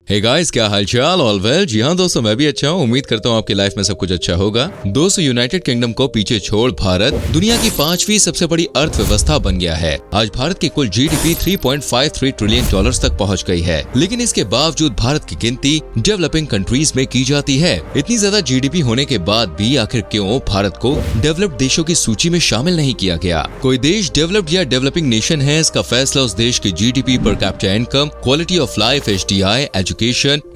Hey guys, क्या हालचाल? All well? जी हाँ दोस्तों, मैं भी अच्छा हूँ। उम्मीद करता हूँ आपकी लाइफ में सब कुछ अच्छा होगा। दोस्तों, यूनाइटेड किंगडम को पीछे छोड़ भारत दुनिया की 5वीं सबसे बड़ी अर्थव्यवस्था बन गया है। आज भारत की कुल जीडीपी 3.53 ट्रिलियन डॉलर्स तक पहुँच गई है। लेकिन इसके बावजूद भारत की गिनती डेवलपिंग कंट्रीज में की जाती है। इतनी ज्यादा जीडीपी होने के बाद भी आखिर क्यों भारत को डेवलप्ड देशों की सूची में शामिल नहीं किया गया? कोई देश डेवलप्ड या डेवलपिंग नेशन है, इसका फैसला उस देश की GDP, per capita income, quality of life, HDI, education,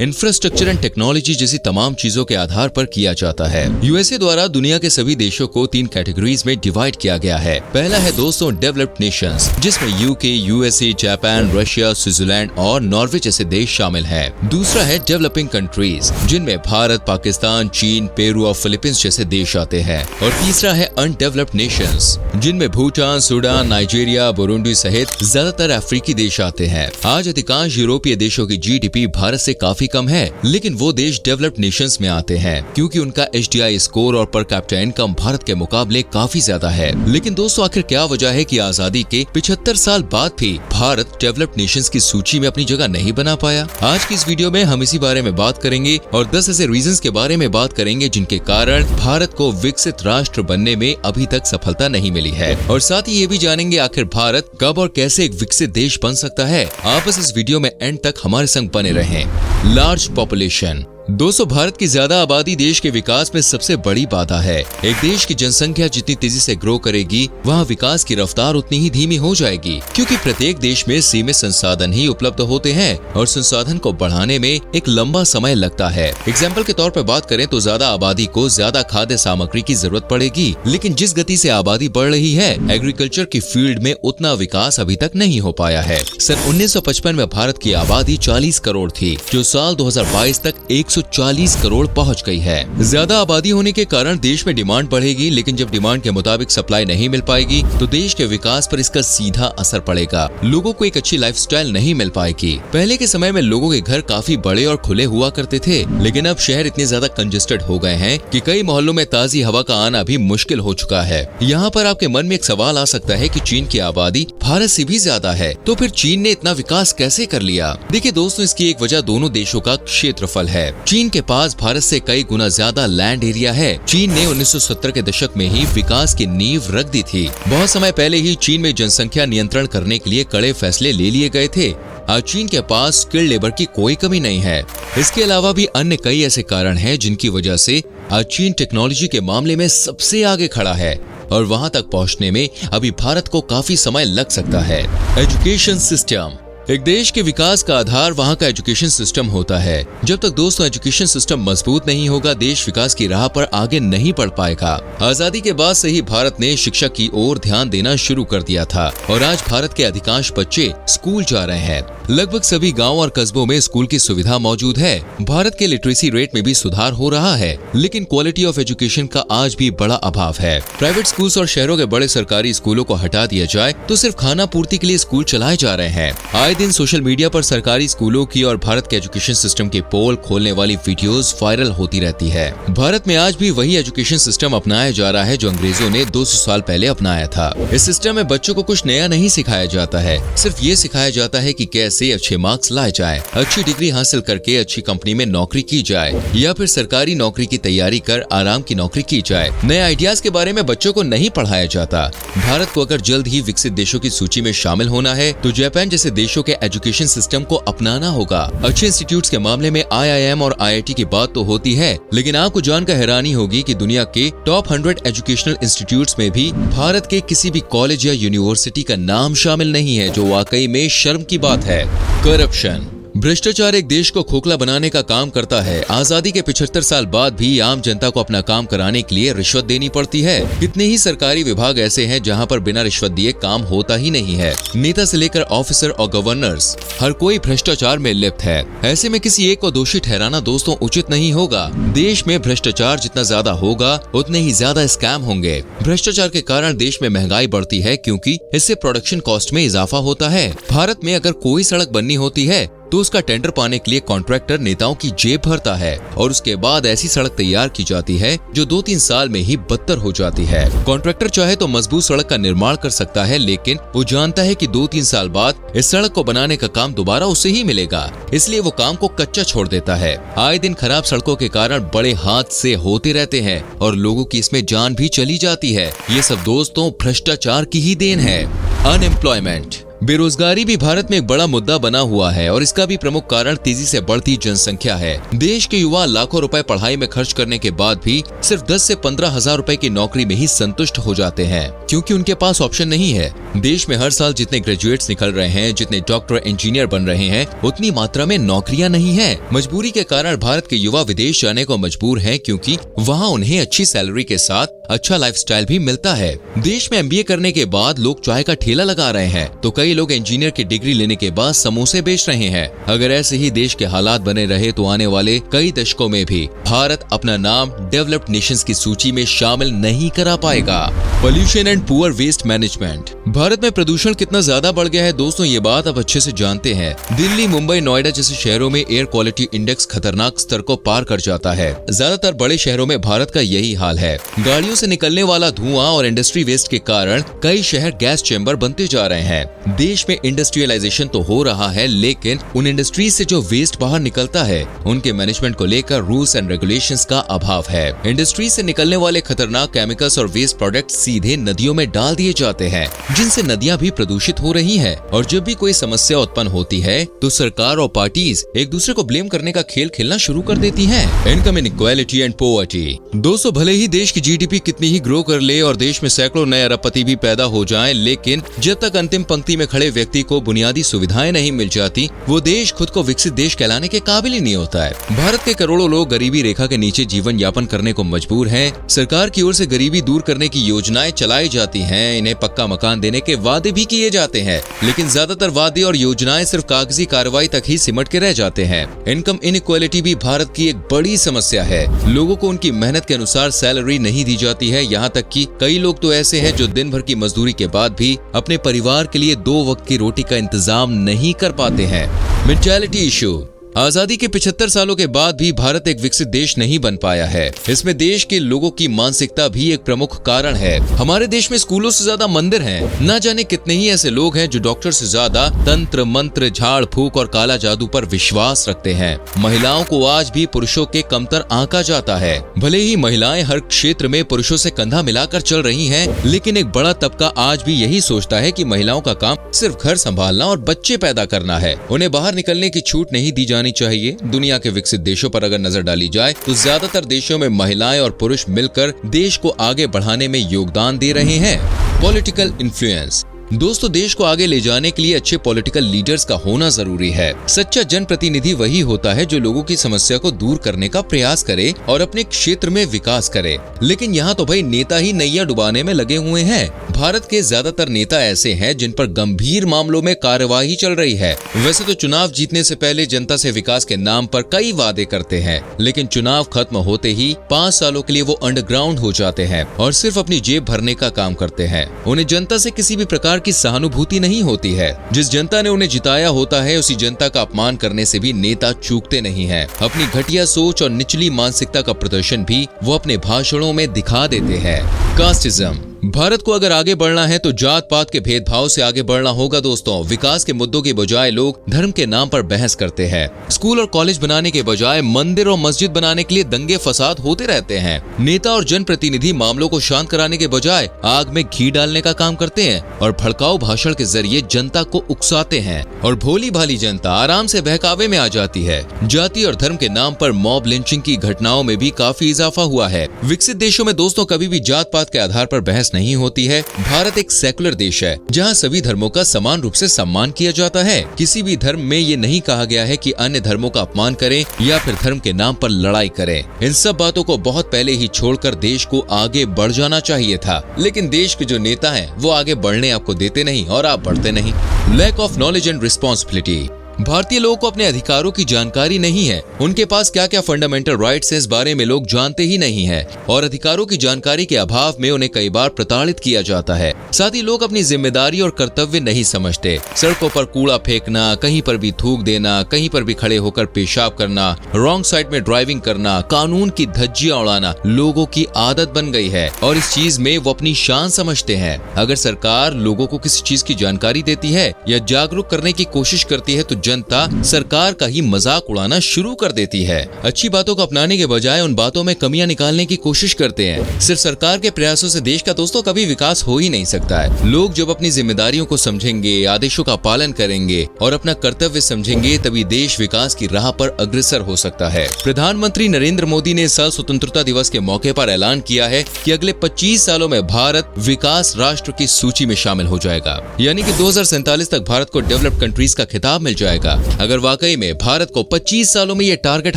infrastructure and technology जैसी तमाम चीजों के आधार पर किया जाता है। यूएसए द्वारा दुनिया के सभी देशों को 3 कैटेगरीज में डिवाइड किया गया है। पहला है दोस्तों डेवलप्ड नेशंस, जिसमें UK, USA, Japan, Russia, Switzerland और नॉर्वे जैसे देश शामिल हैं। दूसरा है डेवलपिंग कंट्रीज, जिनमें भारत, पाकिस्तान, चीन, पेरू और फिलीपींस जैसे देश आते हैं। और तीसरा है अनडेवलप्ड नेशंस, जिनमें भूटान, सूडान, नाइजीरिया, बुरुंडी सहित ज्यादातर अफ्रीकी देश आते हैं। आज अधिकांश यूरोपीय देशों की जीडीपी भारत से काफी कम है, लेकिन वो देश डेवलप्ड नेशंस में आते हैं क्योंकि उनका एचडीआई स्कोर और पर कैपिटा इनकम भारत के मुकाबले काफी ज्यादा है। लेकिन दोस्तों, आखिर क्या वजह है कि आजादी के 75 साल बाद भी भारत डेवलप्ड नेशंस की सूची में अपनी जगह नहीं बना पाया? आज की इस वीडियो में हम इसी बारे में बात करेंगे और 10 ऐसे रीजंस के बारे में बात करेंगे जिनके कारण भारत को विकसित राष्ट्र बनने में अभी तक सफलता नहीं मिली है। और साथ ही ये भी जानेंगे आखिर भारत कब और कैसे एक विकसित देश बन सकता है। आप बस इस वीडियो में एंड तक हमारे संग बने रहें। Large population. दोस्तों, भारत की ज्यादा आबादी देश के विकास में सबसे बड़ी बाधा है। एक देश की जनसंख्या जितनी तेजी से ग्रो करेगी, वहाँ विकास की रफ्तार उतनी ही धीमी हो जाएगी, क्योंकि प्रत्येक देश में सीमित संसाधन ही उपलब्ध होते हैं और संसाधन को बढ़ाने में एक लंबा समय लगता है। एग्जाम्पल के तौर पर बात करें तो ज्यादा आबादी को ज्यादा खाद्य सामग्री की जरूरत पड़ेगी, लेकिन जिस गति से आबादी बढ़ रही है, एग्रीकल्चर की फील्ड में उतना विकास अभी तक नहीं हो पाया है। सन 1955 में भारत की आबादी 40 करोड़ थी, जो साल 2022 तक 140 करोड़ पहुंच गई है। ज्यादा आबादी होने के कारण देश में डिमांड बढ़ेगी, लेकिन जब डिमांड के मुताबिक सप्लाई नहीं मिल पाएगी तो देश के विकास पर इसका सीधा असर पड़ेगा। लोगों को एक अच्छी लाइफस्टाइल नहीं मिल पाएगी। पहले के समय में लोगों के घर काफी बड़े और खुले हुआ करते थे, लेकिन अब शहर इतने ज्यादा कंजेस्टेड हो गए हैं कि कई मोहल्लों में ताजी हवा का आना भी मुश्किल हो चुका है। यहाँ पर आपके मन में एक सवाल आ सकता है कि चीन की आबादी भारत से भी ज्यादा है, तो फिर चीन ने इतना विकास कैसे कर लिया? देखिए दोस्तों, इसकी एक वजह दोनों देशों का क्षेत्रफल है। चीन के पास भारत से कई गुना ज्यादा लैंड एरिया है। चीन ने 1970 के दशक में ही विकास की नींव रख दी थी। बहुत समय पहले ही चीन में जनसंख्या नियंत्रण करने के लिए कड़े फैसले ले लिए गए थे। आज चीन के पास स्किल्ड लेबर की कोई कमी नहीं है। इसके अलावा भी अन्य कई ऐसे कारण हैं जिनकी वजह से आज चीन टेक्नोलॉजी के मामले में सबसे आगे खड़ा है और वहां तक पहुंचने में अभी भारत को काफी समय लग सकता है। Education system. एक देश के विकास का आधार वहाँ का एजुकेशन सिस्टम होता है। जब तक दोस्तों एजुकेशन सिस्टम मजबूत नहीं होगा, देश विकास की राह पर आगे नहीं बढ़ पाएगा। आजादी के बाद से ही भारत ने शिक्षा की ओर ध्यान देना शुरू कर दिया था और आज भारत के अधिकांश बच्चे स्कूल जा रहे हैं। लगभग सभी गांव और कस्बों में स्कूल की सुविधा मौजूद है। भारत के लिटरेसी रेट में भी सुधार हो रहा है, लेकिन क्वालिटी ऑफ एजुकेशन का आज भी बड़ा अभाव है। प्राइवेट स्कूल्स और शहरों के बड़े सरकारी स्कूलों को हटा दिया जाए तो सिर्फ खाना पूर्ति के लिए स्कूल चलाए जा रहे हैं। आए दिन सोशल मीडिया पर सरकारी स्कूलों की और भारत के एजुकेशन सिस्टम के पोल खोलने वाली वीडियोस वायरल होती रहती है। भारत में आज भी वही एजुकेशन सिस्टम अपनाया जा रहा है जो अंग्रेजों ने 200 साल पहले अपनाया था। इस सिस्टम में बच्चों को कुछ नया नहीं सिखाया जाता है, सिर्फ ये सिखाया जाता है कि कैसे अच्छे मार्क्स लाए जाए, अच्छी डिग्री हासिल करके अच्छी कंपनी में नौकरी की जाए या फिर सरकारी नौकरी की तैयारी कर आराम की नौकरी की जाए। नए आइडियाज के बारे में बच्चों को नहीं पढ़ाया जाता। भारत को अगर जल्द ही विकसित देशों की सूची में शामिल होना है तो जापान जैसे देशों के एजुकेशन सिस्टम को अपनाना होगा। अच्छे इंस्टीट्यूट्स के मामले में IIM और IIT की बात तो होती है, लेकिन आपको जानकर हैरानी होगी कि दुनिया के टॉप 100 एजुकेशनल इंस्टीट्यूट्स में भी भारत के किसी भी कॉलेज या यूनिवर्सिटी का नाम शामिल नहीं है, जो वाकई में शर्म की बात है। करप्शन। भ्रष्टाचार एक देश को खोखला बनाने का काम करता है। आजादी के 75 साल बाद भी आम जनता को अपना काम कराने के लिए रिश्वत देनी पड़ती है। कितने ही सरकारी विभाग ऐसे हैं जहां पर बिना रिश्वत दिए काम होता ही नहीं है। नेता से लेकर ऑफिसर और गवर्नर्स, हर कोई भ्रष्टाचार में लिप्त है। ऐसे में किसी एक को दोषी ठहराना दोस्तों उचित नहीं होगा। देश में भ्रष्टाचार जितना ज्यादा होगा उतने ही ज्यादा स्कैम होंगे। भ्रष्टाचार के कारण देश में महंगाई बढ़ती है, क्योंकि इससे प्रोडक्शन कॉस्ट में इजाफा होता है। भारत में अगर कोई सड़क बननी होती है तो उसका टेंडर पाने के लिए कॉन्ट्रैक्टर नेताओं की जेब भरता है और उसके बाद ऐसी सड़क तैयार की जाती है जो 2-3 साल में ही बदतर हो जाती है। कॉन्ट्रैक्टर चाहे तो मजबूत सड़क का निर्माण कर सकता है, लेकिन वो जानता है कि 2-3 साल बाद इस सड़क को बनाने का काम दोबारा उसे ही मिलेगा, इसलिए वो काम को कच्चा छोड़ देता है। आए दिन खराब सड़कों के कारण बड़े हादसे होते रहते हैं और लोगों की इसमें जान भी चली जाती है। ये सब दोस्तों भ्रष्टाचार की ही देन है। अनएम्प्लॉयमेंट, बेरोजगारी भी भारत में एक बड़ा मुद्दा बना हुआ है और इसका भी प्रमुख कारण तेजी से बढ़ती जनसंख्या है। देश के युवा लाखों रुपए पढ़ाई में खर्च करने के बाद भी सिर्फ 10 से 15 हजार रुपए की नौकरी में ही संतुष्ट हो जाते हैं, क्योंकि उनके पास ऑप्शन नहीं है। देश में हर साल जितने ग्रेजुएट्स निकल रहे हैं, जितने डॉक्टर इंजीनियर बन रहे हैं, उतनी मात्रा में नौकरियां नहीं है। मजबूरी के कारण भारत के युवा विदेश जाने को मजबूर हैं, क्योंकि वहाँ उन्हें अच्छी सैलरी के साथ अच्छा लाइफस्टाइल भी मिलता है। देश में MBA करने के बाद लोग चाय का ठेला लगा रहे हैं, तो कई लोग इंजीनियर की डिग्री लेने के बाद समोसे बेच रहे हैं। अगर ऐसे ही देश के हालात बने रहे तो आने वाले कई दशकों में भी भारत अपना नाम डेवलप्ड नेशंस की सूची में शामिल नहीं करा पाएगा। Pollution and poor waste management, Bharat में प्रदूषण कितना ज्यादा बढ़ गया है दोस्तों, ये बात आप अच्छे से जानते हैं। दिल्ली, मुंबई, नोएडा जैसे शहरों में एयर क्वालिटी इंडेक्स खतरनाक स्तर को पार कर जाता है। ज्यादातर बड़े शहरों में भारत का यही हाल है। गाड़ियों से निकलने वाला धुआं और इंडस्ट्री वेस्ट के कारण कई शहर गैस चैम्बर बनते जा रहे हैं। देश में इंडस्ट्रियलाइजेशन तो हो रहा है, लेकिन उन इंडस्ट्रीज से जो वेस्ट बाहर निकलता है उनके मैनेजमेंट को लेकर रूल्स एंड रेगुलेशंस का अभाव है। इंडस्ट्री से निकलने वाले खतरनाक केमिकल्स और वेस्ट प्रोडक्ट सीधे नदियों में डाल दिए जाते हैं, जिनसे नदियां भी प्रदूषित हो रही हैं। और जब भी कोई समस्या उत्पन्न होती है तो सरकार और पार्टीज एक दूसरे को ब्लेम करने का खेल खेलना शुरू कर देती हैं। इनकम इनइक्वालिटी एंड पॉवर्टी, दोस्तों भले ही देश की GDP कितनी ही ग्रो कर ले और देश में सैकड़ों नए अरबपति भी पैदा हो जाएं, लेकिन जब तक अंतिम पंक्ति में खड़े व्यक्ति को बुनियादी सुविधाएं नहीं मिल जाती, वो देश खुद को विकसित देश कहलाने के काबिल ही नहीं होता है। भारत के करोड़ों लोग गरीबी रेखा के नीचे जीवन यापन करने को मजबूर हैं। सरकार की ओर से गरीबी दूर करने की योजनाएं चलाई जाती हैं, इन्हें पक्का मकान देने के वादे भी किए जाते हैं, लेकिन ज्यादातर वादे और योजनाएं सिर्फ कागजी कार्रवाई तक ही सिमट के रह जाते हैं। इनकम इनइक्वालिटी भी भारत की एक बड़ी समस्या है। लोगों को उनकी मेहनत के अनुसार सैलरी नहीं दी जाती है, यहाँ तक कि कई लोग तो ऐसे हैं जो दिन भर की मजदूरी के बाद भी अपने परिवार के लिए 2 वक्त की रोटी का इंतजाम नहीं कर पाते हैं। मेंटालिटी इशू, आजादी के 75 सालों के बाद भी भारत एक विकसित देश नहीं बन पाया है। इसमें देश के लोगों की मानसिकता भी एक प्रमुख कारण है। हमारे देश में स्कूलों से ज्यादा मंदिर हैं। न जाने कितने ही ऐसे लोग हैं जो डॉक्टर से ज्यादा तंत्र मंत्र, झाड़ फूक और काला जादू पर विश्वास रखते हैं। महिलाओं को आज भी पुरुषों के कमतर आंका जाता है। भले ही महिलाएं हर क्षेत्र में पुरुषों से कंधा मिलाकर चल रही हैं, लेकिन एक बड़ा तबका आज भी यही सोचता है कि महिलाओं का काम सिर्फ घर संभालना और बच्चे पैदा करना है। उन्हें बाहर निकलने की छूट नहीं दी चाहिए। दुनिया के विकसित देशों पर अगर नजर डाली जाए तो ज्यादातर देशों में महिलाएं और पुरुष मिलकर देश को आगे बढ़ाने में योगदान दे रहे हैं। पॉलिटिकल इन्फ्लुएंस, दोस्तों देश को आगे ले जाने के लिए अच्छे पॉलिटिकल लीडर्स का होना जरूरी है। सच्चा जनप्रतिनिधि वही होता है जो लोगों की समस्या को दूर करने का प्रयास करे और अपने क्षेत्र में विकास करे। लेकिन यहाँ तो भाई नेता ही नैया डुबाने में लगे हुए हैं। भारत के ज्यादातर नेता ऐसे हैं जिन पर गंभीर मामलों में कार्यवाही चल रही है। वैसे तो चुनाव जीतने से पहले जनता से विकास के नाम पर कई वादे करते हैं, लेकिन चुनाव खत्म होते ही 5 सालों के लिए वो अंडरग्राउंड हो जाते हैं और सिर्फ अपनी जेब भरने का काम करते हैं। उन्हें जनता से किसी भी प्रकार की सहानुभूति नहीं होती है। जिस जनता ने उन्हें जिताया होता है, उसी जनता का अपमान करने से भी नेता चूकते नहीं हैं। अपनी घटिया सोच और निचली मानसिकता का प्रदर्शन भी वो अपने भाषणों में दिखा देते हैं। कास्टिज्म, भारत को अगर आगे बढ़ना है तो जात पात के भेदभाव से आगे बढ़ना होगा दोस्तों। विकास के मुद्दों के बजाय लोग धर्म के नाम पर बहस करते हैं। स्कूल और कॉलेज बनाने के बजाय मंदिर और मस्जिद बनाने के लिए दंगे फसाद होते रहते हैं। नेता और जनप्रतिनिधि मामलों को शांत कराने के बजाय आग में घी डालने का काम करते हैं और भड़काऊ भाषण के जरिए जनता को उकसाते हैं और भोली भाली जनता आराम से बहकावे में आ जाती है। जाति और धर्म के नाम पर मॉब लिंचिंग की घटनाओं में भी काफी इजाफा हुआ है। विकसित देशों में दोस्तों कभी भी जात पात के आधार पर बहस नहीं होती है। भारत एक सेकुलर देश है जहां सभी धर्मों का समान रूप से सम्मान किया जाता है। किसी भी धर्म में ये नहीं कहा गया है कि अन्य धर्मों का अपमान करें या फिर धर्म के नाम पर लड़ाई करें। इन सब बातों को बहुत पहले ही छोड़कर देश को आगे बढ़ जाना चाहिए था, लेकिन देश के जो नेता हैं वो आगे बढ़ने आपको देते नहीं और आप बढ़ते नहीं। Lack of knowledge and responsibility, भारतीय लोगों को अपने अधिकारों की जानकारी नहीं है। उनके पास क्या क्या फंडामेंटल राइट्स हैं इस बारे में लोग जानते ही नहीं है और अधिकारों की जानकारी के अभाव में उन्हें कई बार प्रताड़ित किया जाता है। साथ ही लोग अपनी जिम्मेदारी और कर्तव्य नहीं समझते। सड़कों पर कूड़ा फेंकना, कहीं पर भी थूक देना, कहीं पर भी खड़े होकर पेशाब करना, रॉन्ग साइड में ड्राइविंग करना, कानून की धज्जियां उड़ाना लोगों की आदत बन गई है और इस चीज में वो अपनी शान समझते हैं। अगर सरकार लोगों को किसी चीज की जानकारी देती है या जागरूक करने की कोशिश करती है तो जनता सरकार का ही मजाक उड़ाना शुरू कर देती है। अच्छी बातों को अपनाने के बजाय उन बातों में कमियां निकालने की कोशिश करते हैं। सिर्फ सरकार के प्रयासों से देश का दोस्तों कभी विकास हो ही नहीं सकता है। लोग जब अपनी जिम्मेदारियों को समझेंगे, आदेशों का पालन करेंगे और अपना कर्तव्य समझेंगे तभी देश विकास की राह पर अग्रसर हो सकता है। प्रधानमंत्री नरेंद्र मोदी ने इस साल स्वतंत्रता दिवस के मौके पर ऐलान किया है कि अगले 25 सालों में भारत विकास राष्ट्र की सूची में शामिल हो जाएगा, यानी कि 2047 तक भारत को डेवलप्ड कंट्रीज का खिताब मिल जाएगा। अगर वाकई में भारत को 25 सालों में ये टारगेट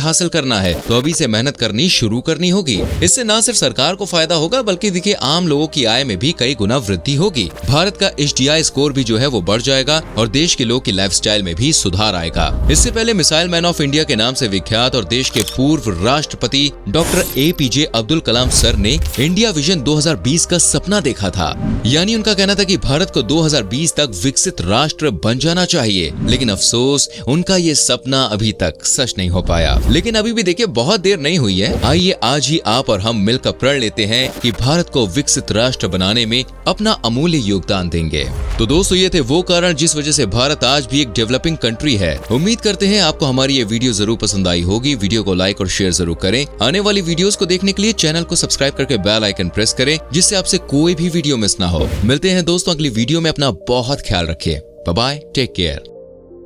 हासिल करना है तो अभी से मेहनत करनी शुरू करनी होगी। इससे न सिर्फ सरकार को फायदा होगा बल्कि देखिए आम लोगों की आय में भी कई गुना वृद्धि होगी। भारत का HDI स्कोर भी जो है वो बढ़ जाएगा और देश के लोगों की लाइफस्टाइल में भी सुधार आएगा। इससे पहले मिसाइल मैन ऑफ इंडिया के नाम से विख्यात और देश के पूर्व राष्ट्रपति doctor APJ Abdul Kalam sir ने इंडिया विजन 2020 का सपना देखा था। यानी उनका कहना था कि भारत को 2020 तक विकसित राष्ट्र बन जाना चाहिए, लेकिन अफसोस उनका ये सपना अभी तक सच नहीं हो पाया। लेकिन अभी भी देखिए बहुत देर नहीं हुई है। आइए आज ही आप और हम मिलकर प्रण लेते हैं कि भारत को विकसित राष्ट्र बनाने में अपना अमूल्य योगदान देंगे। तो दोस्तों ये थे वो कारण जिस वजह से भारत आज भी एक डेवलपिंग कंट्री है। उम्मीद करते हैं आपको हमारी ये वीडियो जरूर पसंद आई होगी। वीडियो को लाइक और शेयर जरूर करें। आने वाली वीडियोस को देखने के लिए चैनल को सब्सक्राइब करके बेल आइकन प्रेस करें जिससे आपसे कोई भी वीडियो मिस ना हो। मिलते हैं दोस्तों अगली वीडियो में। अपना बहुत ख्याल रखिए। Bye bye, take care.